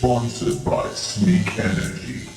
Sponsored by Sneak Energy.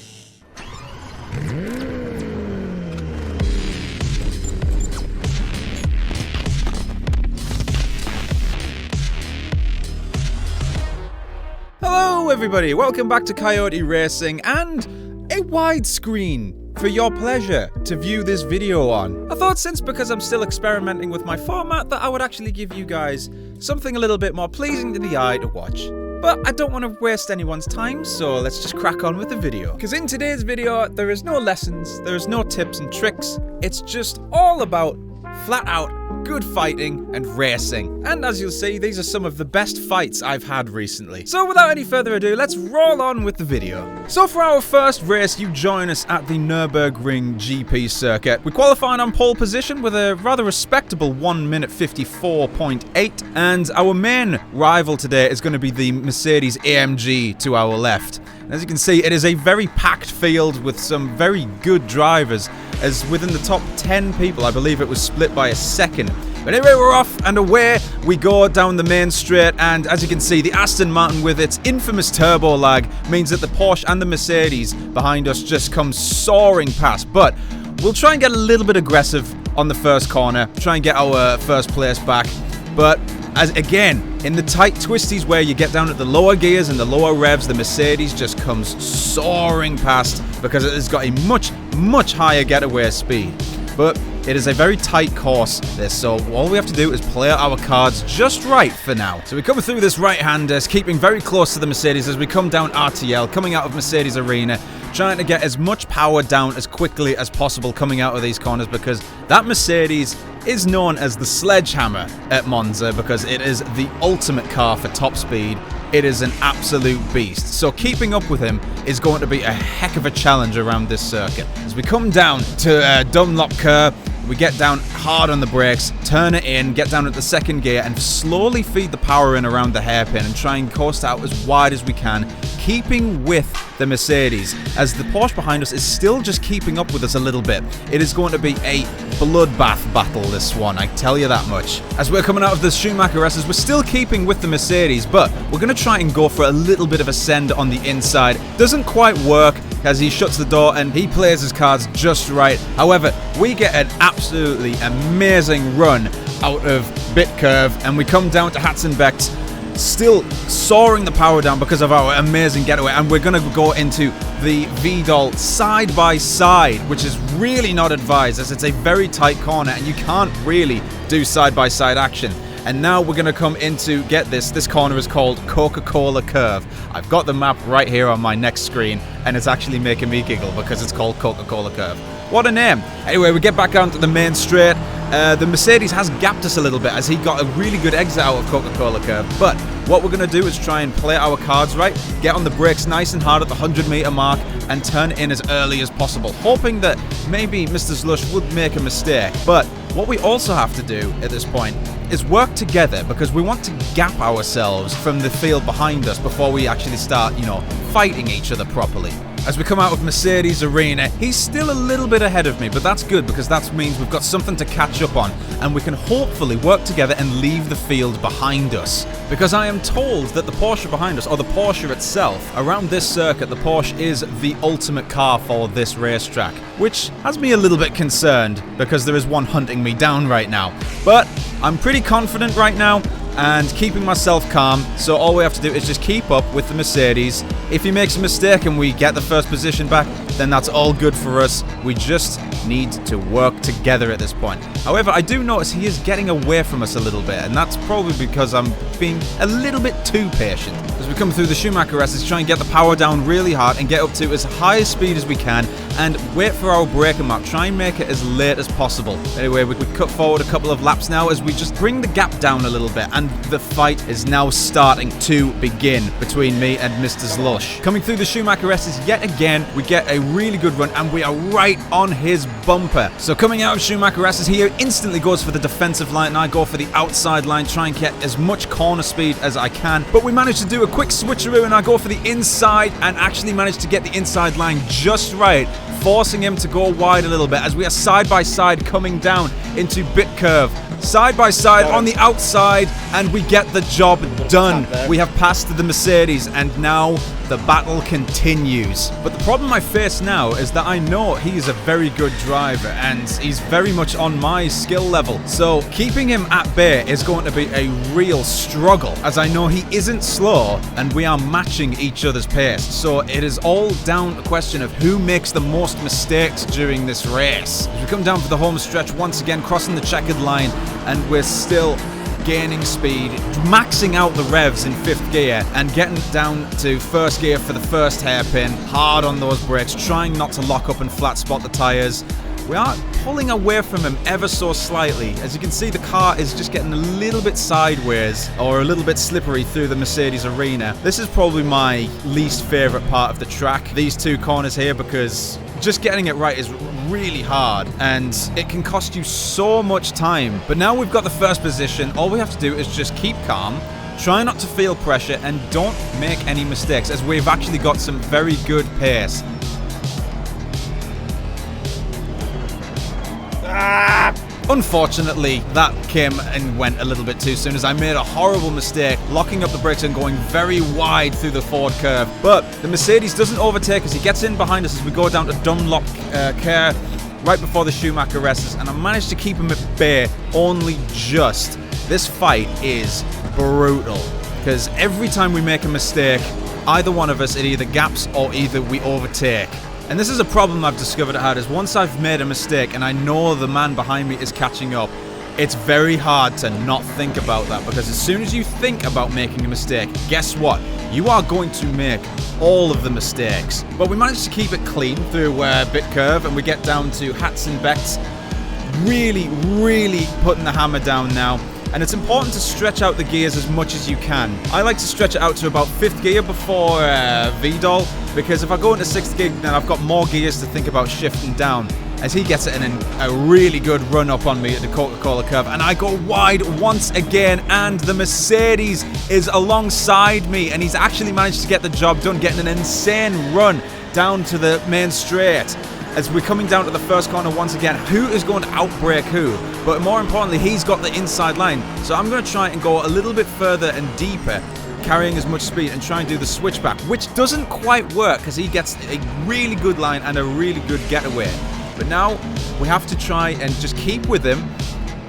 Hello everybody, welcome back to Coyote Racing and a widescreen for your pleasure to view this video on. I thought because I'm still experimenting with my format that I would actually give you guys something a little bit more pleasing to the eye to watch. But I don't want to waste anyone's time, so let's just crack on with the video. Because in today's video, there is no lessons, there is no tips and tricks, it's just all about flat out good fighting and racing. And as you'll see, these are some of the best fights I've had recently. So without any further ado, let's roll on with the video. So for our first race, you join us at the Nürburgring GP circuit. We qualified on pole position with a rather respectable 1 minute 54.8. And our main rival today is going to be the Mercedes AMG to our left. As you can see, it is a very packed field with some very good drivers, as within the top 10 people, I believe it was split by a second. But anyway, we're off and away we go down the main straight, and as you can see, the Aston Martin with its infamous turbo lag means that the Porsche and the Mercedes behind us just come soaring past. But we'll try and get a little bit aggressive on the first corner, try and get our first place back. But as again, in the tight twisties where you get down at the lower gears and the lower revs, the Mercedes just comes soaring past because it has got a much higher getaway speed. But it is a very tight course, this, so all we have to do is play our cards just right for now. So we come through this right-hander, keeping very close to the Mercedes as we come down RTL, coming out of Mercedes Arena, trying to get as much power down as quickly as possible coming out of these corners, because that Mercedes is known as the sledgehammer at Monza because it is the ultimate car for top speed. It is an absolute beast. So keeping up with him is going to be a heck of a challenge around this circuit. As we come down to Dunlop curve, we get down hard on the brakes, turn it in, get down at the second gear and slowly feed the power in around the hairpin and try and coast out as wide as we can, keeping with the Mercedes, as the Porsche behind us is still just keeping up with us a little bit. It is going to be a bloodbath battle, this one, I tell you that much. As we're coming out of the Schumacher S's, we're still keeping with the Mercedes, but we're going to try and go for a little bit of a send on the inside. Doesn't quite work as he shuts the door and he plays his cards just right. However, we get an absolutely amazing run out of Bit Curve and we come down to Hatzenbeck's, still soaring the power down because of our amazing getaway, and we're going to go into the Vidal side by side, which is really not advised as it's a very tight corner and you can't really do side by side action. And now we're going to come into, get this corner is called Coca-Cola Curve. I've got the map right here on my next screen and it's actually making me giggle because it's called Coca-Cola Curve. What a name. Anyway, we get back onto the main straight. The Mercedes has gapped us a little bit as he got a really good exit out of Coca-Cola Curve. But what we're going to do is try and play our cards right, get on the brakes nice and hard at the 100-meter mark and turn in as early as possible, hoping that maybe Mr. Slush would make a mistake. But what we also have to do at this point is work together because we want to gap ourselves from the field behind us before we actually start, fighting each other properly. As we come out of Mercedes Arena, he's still a little bit ahead of me, but that's good because that means we've got something to catch up on and we can hopefully work together and leave the field behind us. Because I am told that the Porsche behind us, or the Porsche itself, around this circuit, the Porsche is the ultimate car for this racetrack, which has me a little bit concerned because there is one hunting me down right now. But I'm pretty confident right now and keeping myself calm, so all we have to do is just keep up with the Mercedes. If he makes a mistake and we get the first position back, then that's all good for us. We just need to work together at this point. However, I do notice he is getting away from us a little bit, and that's probably because I'm being a little bit too patient. As we come through the Schumacher S's, try and get the power down really hard and get up to as high a speed as we can and wait for our braking map. Try and make it as late as possible. Anyway, we cut forward a couple of laps now as we just bring the gap down a little bit, and the fight is now starting to begin between me and Mr. Slush. Coming through the Schumacher S's yet again, we get a really good run and we are right on his bumper. So coming out of Schumacher S's, he instantly goes for the defensive line and I go for the outside line, try and get as much corner speed as I can. But we manage to do a quick switcheroo and I go for the inside and actually manage to get the inside line just right, forcing him to go wide a little bit as we are side by side coming down into Bit Curve. side by side on the outside, and we get the job done. We have passed the Mercedes, and now the battle continues. But the problem I face now is that I know he is a very good driver, and he's very much on my skill level. So keeping him at bay is going to be a real struggle, as I know he isn't slow, and we are matching each other's pace. So it is all down to a question of who makes the most mistakes during this race. As we come down for the home stretch once again, crossing the checkered line, and we're still gaining speed, maxing out the revs in 5th gear and getting down to 1st gear for the first hairpin, hard on those brakes, trying not to lock up and flat spot the tyres. We are pulling away from him ever so slightly. As you can see, the car is just getting a little bit sideways or a little bit slippery through the Mercedes arena. This is probably my least favourite part of the track, these two corners here, because just getting it right is really hard and it can cost you so much time. But now we've got the first position, all we have to do is just keep calm, try not to feel pressure, and don't make any mistakes, as we've actually got some very good pace. Unfortunately, that came and went a little bit too soon, as I made a horrible mistake locking up the brakes and going very wide through the forward curve. But the Mercedes doesn't overtake us. He gets in behind us as we go down to Dunlop Care right before the Schumacher rests, and I managed to keep him at bay only just. This fight is brutal, because every time we make a mistake, either one of us, it either gaps or either we overtake. And this is a problem I've discovered at hard, is once I've made a mistake and I know the man behind me is catching up, it's very hard to not think about that, because as soon as you think about making a mistake, guess what? You are going to make all of the mistakes. But we managed to keep it clean through bit curve, and we get down to Hats and Bets. Really, really putting the hammer down now. And it's important to stretch out the gears as much as you can. I like to stretch it out to about 5th gear before VDOL, because if I go into 6th gear, then I've got more gears to think about shifting down, as he gets it in a really good run up on me at the Coca-Cola curve, and I go wide once again, and the Mercedes is alongside me, and he's actually managed to get the job done, getting an insane run down to the main straight. As we're coming down to the first corner once again, who is going to outbrake who? But more importantly, he's got the inside line. So I'm going to try and go a little bit further and deeper, carrying as much speed, and try and do the switchback, which doesn't quite work because he gets a really good line and a really good getaway. But now we have to try and just keep with him,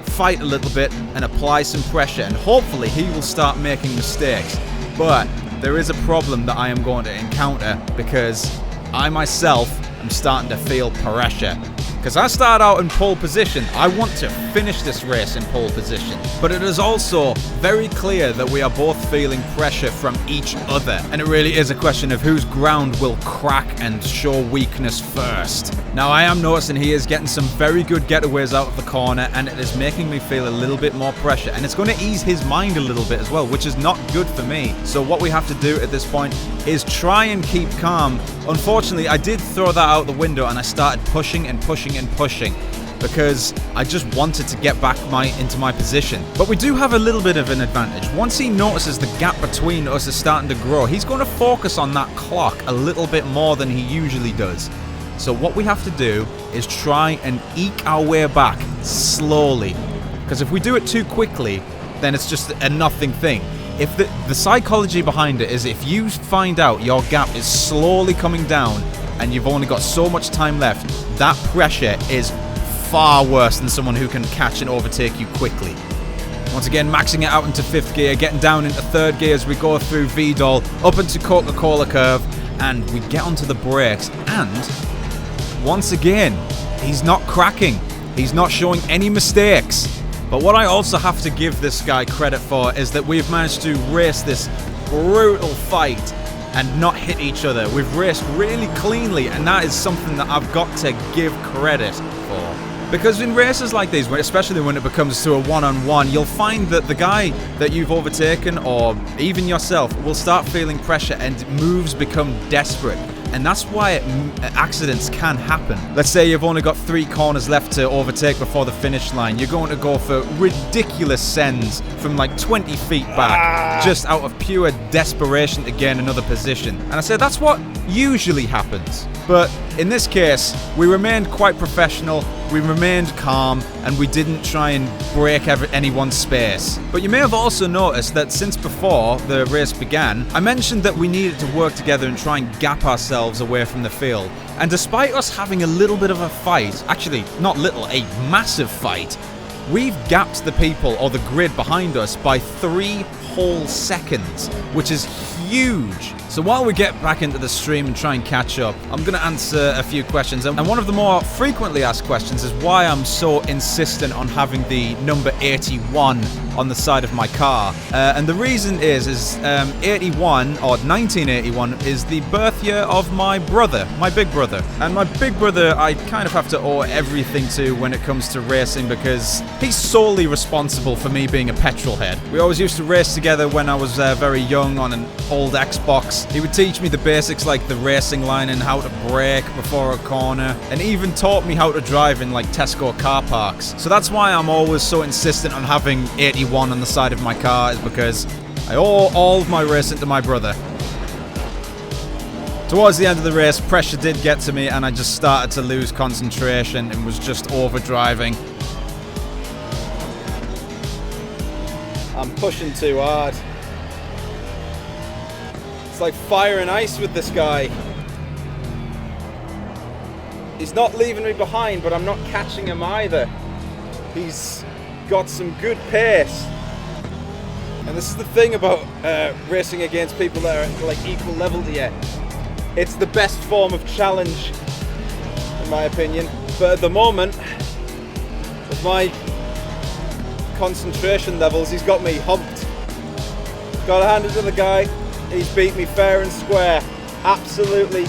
fight a little bit, and apply some pressure, and hopefully he will start making mistakes. But there is a problem that I am going to encounter, because I myself am starting to feel pressure. Because I start out in pole position. I want to finish this race in pole position. But it is also very clear that we are both feeling pressure from each other. And it really is a question of whose ground will crack and show weakness first. Now I am noticing he is getting some very good getaways out of the corner, and it is making me feel a little bit more pressure. And it's going to ease his mind a little bit as well, which is not good for me. So what we have to do at this point is try and keep calm. Unfortunately, I did throw that out the window, and I started pushing and pushing and pushing, because I just wanted to get back into my position. But we do have a little bit of an advantage. Once he notices the gap between us is starting to grow, he's going to focus on that clock a little bit more than he usually does. So what we have to do is try and eke our way back slowly, because if we do it too quickly, then it's just a nothing thing. If the psychology behind it is, if you find out your gap is slowly coming down and you've only got so much time left, that pressure is far worse than someone who can catch and overtake you quickly. Once again, maxing it out into 5th gear, getting down into 3rd gear as we go through VDOL, up into Coca-Cola curve, and we get onto the brakes, and once again, he's not cracking. He's not showing any mistakes. But what I also have to give this guy credit for is that we've managed to race this brutal fight and not hit each other. We've raced really cleanly, and that is something that I've got to give credit for. Because in races like these, especially when it becomes to a one-on-one, you'll find that the guy that you've overtaken, or even yourself, will start feeling pressure and moves become desperate. And that's why accidents can happen. Let's say you've only got 3 corners left to overtake before the finish line. You're going to go for ridiculous sends from like 20 feet back, just out of pure desperation to gain another position. And I say that's what usually happens. But In this case, we remained quite professional, we remained calm, and we didn't try and break anyone's space. But you may have also noticed that since before the race began, I mentioned that we needed to work together and try and gap ourselves away from the field. And despite us having a little bit of a fight, actually not little, a massive fight, we've gapped the people or the grid behind us by 3 whole seconds, which is huge. So while we get back into the stream and try and catch up, I'm going to answer a few questions. And one of the more frequently asked questions is why I'm so insistent on having the number 81 on the side of my car. And the reason is 81, or 1981, is the birth year of my brother, my big brother. And my big brother, I kind of have to owe everything to when it comes to racing because he's solely responsible for me being a petrol head. We always used to race together when I was very young on an old Xbox. He would teach me the basics like the racing line and how to brake before a corner, and even taught me how to drive in like Tesco car parks. So that's why I'm always so insistent on having 81 on the side of my car, is because I owe all of my racing to my brother. Towards the end of the race, pressure did get to me and I just started to lose concentration and was just overdriving. I'm pushing too hard. It's like fire and ice with this guy. He's not leaving me behind, but I'm not catching him either. He's got some good pace. And this is the thing about racing against people that are like equal level to you. It's the best form of challenge, in my opinion. But at the moment, with my concentration levels, he's got me humped. Got to hand it to the guy. He's beat me fair and square. Absolutely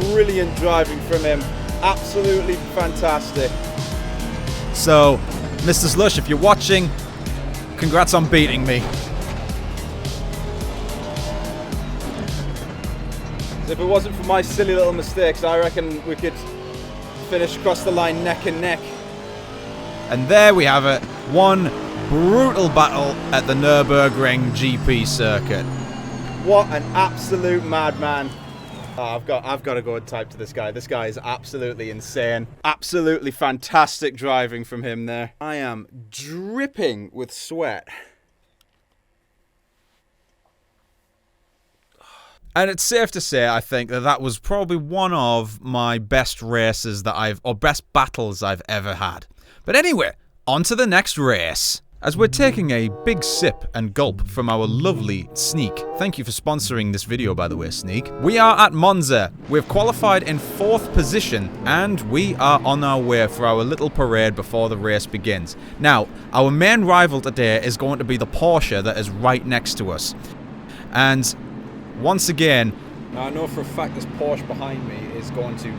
brilliant driving from him. Absolutely fantastic. So, Mr. Slush, if you're watching, congrats on beating me. If it wasn't for my silly little mistakes, I reckon we could finish across the line neck and neck. And there we have it. One brutal battle at the Nürburgring GP circuit. What an absolute madman. Oh, I've got to go and type to this guy. This guy is absolutely insane. Absolutely fantastic driving from him there. I am dripping with sweat. And it's safe to say, I think, that that was probably one of my best races that or best battles I've ever had. But anyway, on to the next race. As we're taking a big sip and gulp from our lovely Sneak. Thank you for sponsoring this video, by the way, Sneak. We are at Monza. We've qualified in 4th position, and we are on our way for our little parade before the race begins. Now, our main rival today is going to be the Porsche that is right next to us. And once again, I know for a fact this Porsche behind me is going to,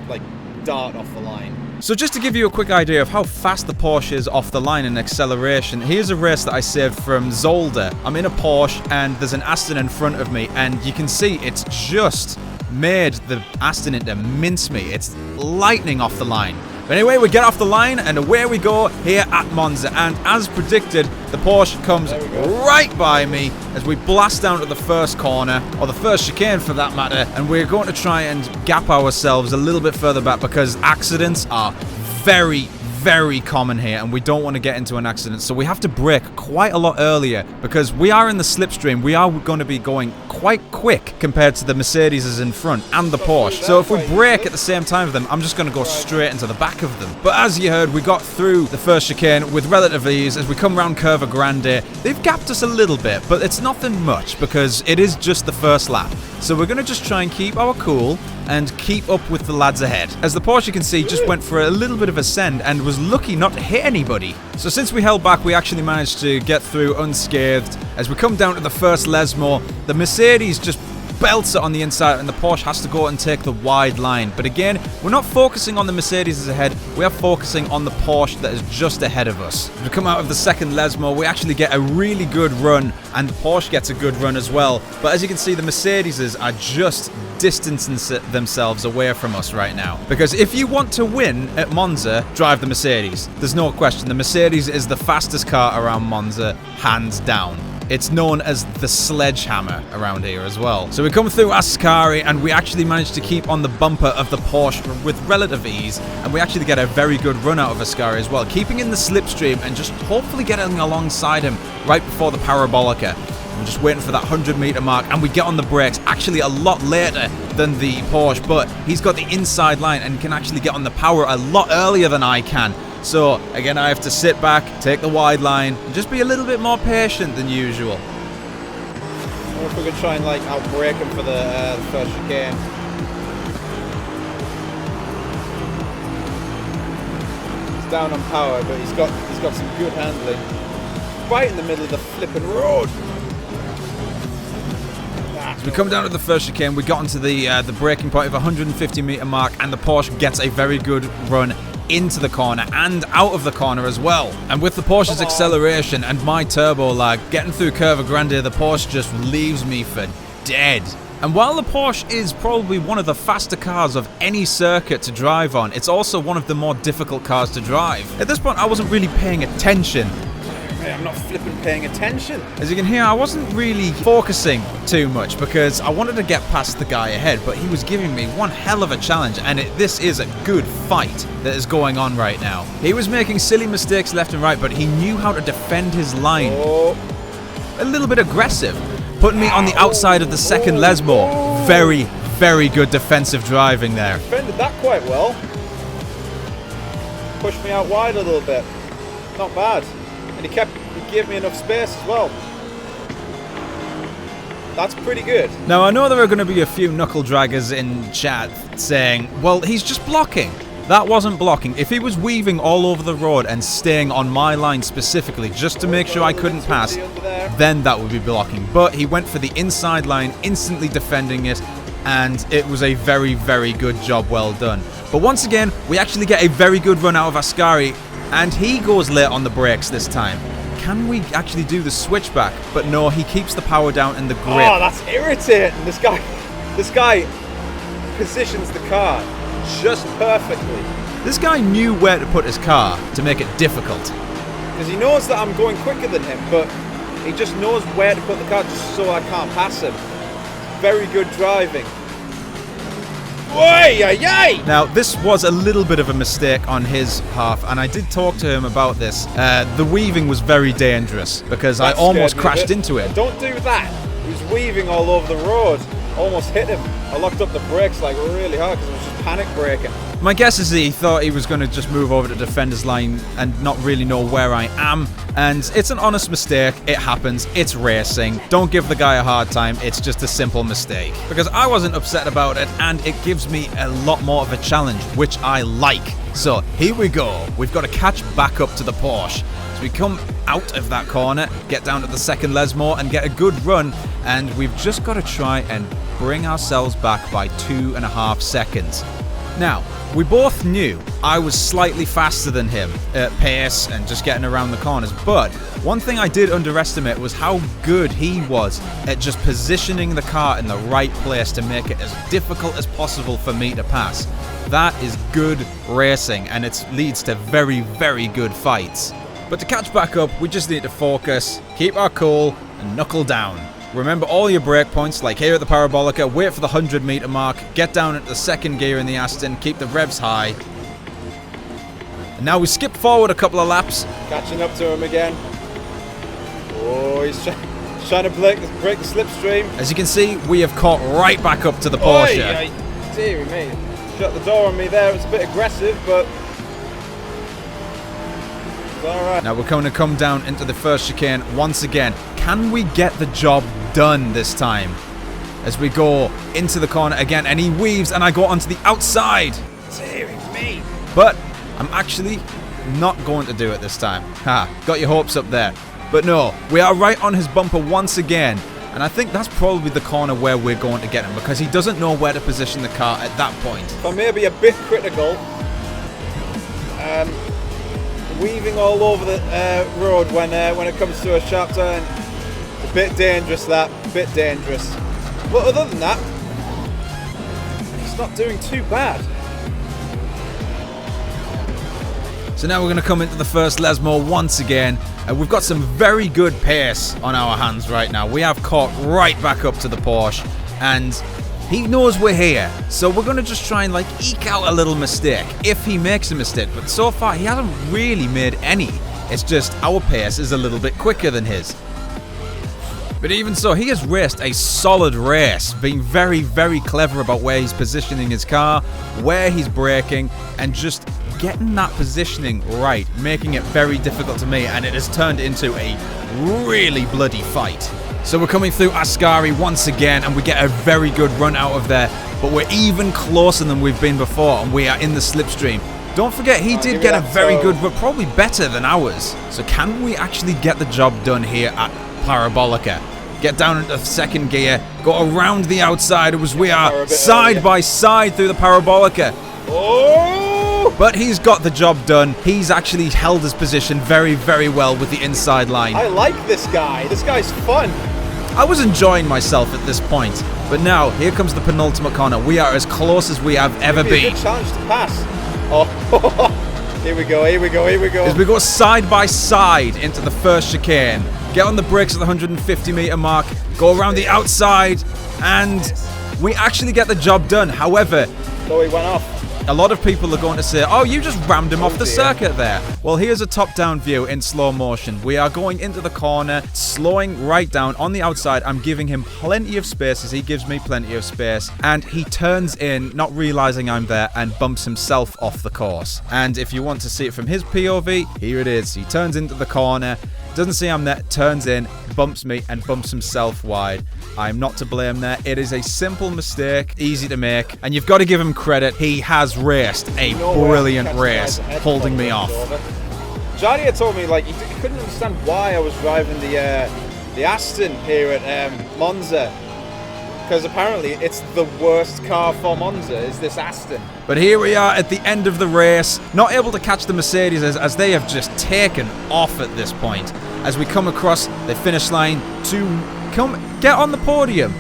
like, dart off the line. So just to give you a quick idea of how fast the Porsche is off the line in acceleration, here's a race that I saved from Zolder. I'm in a Porsche and there's an Aston in front of me, and you can see it's just made the Aston into mincemeat. It's lightning off the line. But anyway, we get off the line and away we go here at Monza. And as predicted, the Porsche comes right by me as we blast down to the first corner, or the first chicane for that matter. And we're going to try and gap ourselves a little bit further back because accidents are very common here and we don't want to get into an accident. So we have to brake quite a lot earlier because we are in the slipstream. We are going to be going quite quick compared to the Mercedes in front and the Porsche. So if we brake at the same time of them, I'm just going to go straight into the back of them. But as you heard, we got through the first chicane with relative ease. As we come around Curva Grande, they've gapped us a little bit, but it's nothing much because it is just the first lap. So we're going to just try and keep our cool and keep up with the lads ahead. As the Porsche, you can see, just went for a little bit of a send and was lucky not to hit anybody. So since we held back, we actually managed to get through unscathed. As we come down to the first Lesmo, the Mercedes just belts it on the inside and the Porsche has to go and take the wide line. But again, we're not focusing on the Mercedes ahead, we are focusing on the Porsche that is just ahead of us. As we come out of the second Lesmo, we actually get a really good run and the Porsche gets a good run as well. But as you can see, the Mercedes are just distancing themselves away from us right now. Because if you want to win at Monza, drive the Mercedes. There's no question, the Mercedes is the fastest car around Monza, hands down. It's known as the sledgehammer around here as well. So we come through Ascari and we actually manage to keep on the bumper of the Porsche with relative ease, and we actually get a very good run out of Ascari as well, keeping in the slipstream and just hopefully getting alongside him right before the Parabolica. I'm just waiting for that 100-meter mark, and we get on the brakes actually a lot later than the Porsche, but he's got the inside line and can actually get on the power a lot earlier than I can. So again, I have to sit back, take the wide line, and just be a little bit more patient than usual. I wonder if we could try and like outbrake him for the first chicane. He's down on power, but he's got some good handling. Right in the middle of the flipping road. As we come down to the first chicane, we got onto the braking point of 150-meter mark, and the Porsche gets a very good run into the corner and out of the corner as well. And with the Porsche's acceleration and my turbo lag, getting through Curva Grande, the Porsche just leaves me for dead. And while the Porsche is probably one of the faster cars of any circuit to drive on, it's also one of the more difficult cars to drive. At this point, I wasn't really paying attention. I'm not flipping paying attention. As you can hear, I wasn't really focusing too much because I wanted to get past the guy ahead, but he was giving me one hell of a challenge, and this is a good fight that is going on right now. He was making silly mistakes left and right, but he knew how to defend his line. A little bit aggressive, putting me on the outside of the second Lesmo. Very, very good defensive driving there. Defended that quite well. Pushed me out wide a little bit. Not bad. And he gave me enough space as well. That's pretty good. Now, I know there are going to be a few knuckle draggers in chat saying, well, he's just blocking. That wasn't blocking. If he was weaving all over the road and staying on my line specifically just to make sure I couldn't pass, then that would be blocking. But he went for the inside line, instantly defending it, and it was a very, very good job well done. But once again, we actually get a very good run out of Ascari, and he goes late on the brakes this time. Can we actually do the switchback? But no, he keeps the power down in the grip. Oh, that's irritating. This guy positions the car just perfectly. This guy knew where to put his car to make it difficult. Because he knows that I'm going quicker than him, but he just knows where to put the car just so I can't pass him. Very good driving. Now, this was a little bit of a mistake on his half, and I did talk to him about this. The weaving was very dangerous because I almost crashed into him. Don't do that. He was weaving all over the road. Almost hit him. I locked up the brakes like really hard because I was just panic braking. My guess is that he thought he was going to just move over to defender's line and not really know where I am. And it's an honest mistake. It happens. It's racing. Don't give the guy a hard time. It's just a simple mistake. Because I wasn't upset about it, and it gives me a lot more of a challenge, which I like. So here we go. We've got to catch back up to the Porsche. So we come out of that corner, get down to the second Lesmo and get a good run. And we've just got to try and bring ourselves back by 2.5 seconds. Now, we both knew I was slightly faster than him at pace and just getting around the corners, but one thing I did underestimate was how good he was at just positioning the car in the right place to make it as difficult as possible for me to pass. That is good racing, and it leads to very, very good fights. But to catch back up, we just need to focus, keep our cool, and knuckle down. Remember all your brake points, like here at the Parabolica, wait for the 100-meter mark, get down into the second gear in the Aston, keep the revs high. And now we skip forward a couple of laps. Catching up to him again. Oh, he's trying to break the slipstream. As you can see, we have caught right back up to the Porsche. Oi, dearie me. Shut the door on me there, it's a bit aggressive, but it's alright. Now we're going to come down into the first chicane once again. Can we get the job done this time? As we go into the corner again, and he weaves, and I go onto the outside. Dearie me. But I'm actually not going to do it this time. Ha, got your hopes up there. But no, we are right on his bumper once again. And I think that's probably the corner where we're going to get him, because he doesn't know where to position the car at that point. If I may be a bit critical, weaving all over the road when it comes to a sharp turn, it's a bit dangerous, that, a bit dangerous. But other than that, it's not doing too bad. So now we're going to come into the first Lesmo once again, We've got some very good pace on our hands right now. We have caught right back up to the Porsche, and he knows we're here. So we're going to just try and like eke out a little mistake if he makes a mistake. But so far, he hasn't really made any. It's just our pace is a little bit quicker than his. But even so, he has raced a solid race, being very, very clever about where he's positioning his car, where he's braking, and just getting that positioning right, making it very difficult to me, and it has turned into a really bloody fight. So we're coming through Ascari once again, and we get a very good run out of there, but we're even closer than we've been before, and we are in the slipstream. Don't forget, he did get a very good, but probably better than ours. So can we actually get the job done here at Parabolica? Get down into second gear, go around the outside as we are side by side through the Parabolica. Oh! But he's got the job done. He's actually held his position very, very well with the inside line. I like this guy. This guy's fun. I was enjoying myself at this point. But now, here comes the penultimate corner. We are as close as we have ever been. A good challenge to pass. Oh, here we go, here we go, here we go. As we go side by side into the first chicane. Get on the brakes at the 150 meter mark. Go around the outside. And we actually get the job done. However, so he went off. A lot of people are going to say, oh, you just rammed him off the circuit there. Well, here's a top-down view in slow motion. We are going into the corner, slowing right down on the outside. I'm giving him plenty of space as he gives me plenty of space. And he turns in, not realizing I'm there, and bumps himself off the course. And if you want to see it from his POV, here it is. He turns into the corner, doesn't see I'm there, turns in, bumps me, and bumps himself wide. I'm not to blame there. It is a simple mistake, easy to make, and you've got to give him credit. He has raced a brilliant race, holding me off. Johnny had told me like he couldn't understand why I was driving the Aston here at Monza, because apparently it's the worst car for Monza is this Aston. But here we are at the end of the race, not able to catch the Mercedes as they have just taken off at this point. As we come across the finish line to get on the podium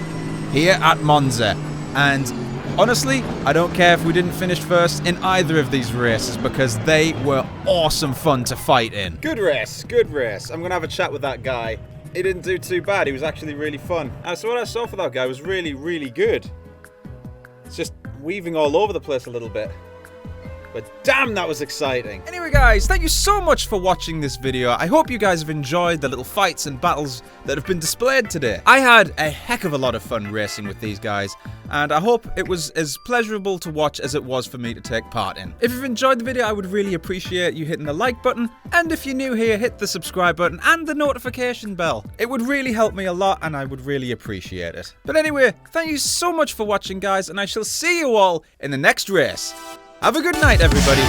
here at Monza. And honestly, I don't care if we didn't finish first in either of these races because they were awesome fun to fight in. Good race, good race. I'm going to have a chat with that guy. He didn't do too bad. He was actually really fun. So what I saw for that guy was really, really good. It's just weaving all over the place a little bit. But damn, that was exciting. Anyway, guys, thank you so much for watching this video. I hope you guys have enjoyed the little fights and battles that have been displayed today. I had a heck of a lot of fun racing with these guys, and I hope it was as pleasurable to watch as it was for me to take part in. If you've enjoyed the video, I would really appreciate you hitting the like button, and if you're new here, hit the subscribe button and the notification bell. It would really help me a lot, and I would really appreciate it. But anyway, thank you so much for watching, guys, and I shall see you all in the next race. Have a good night, everybody.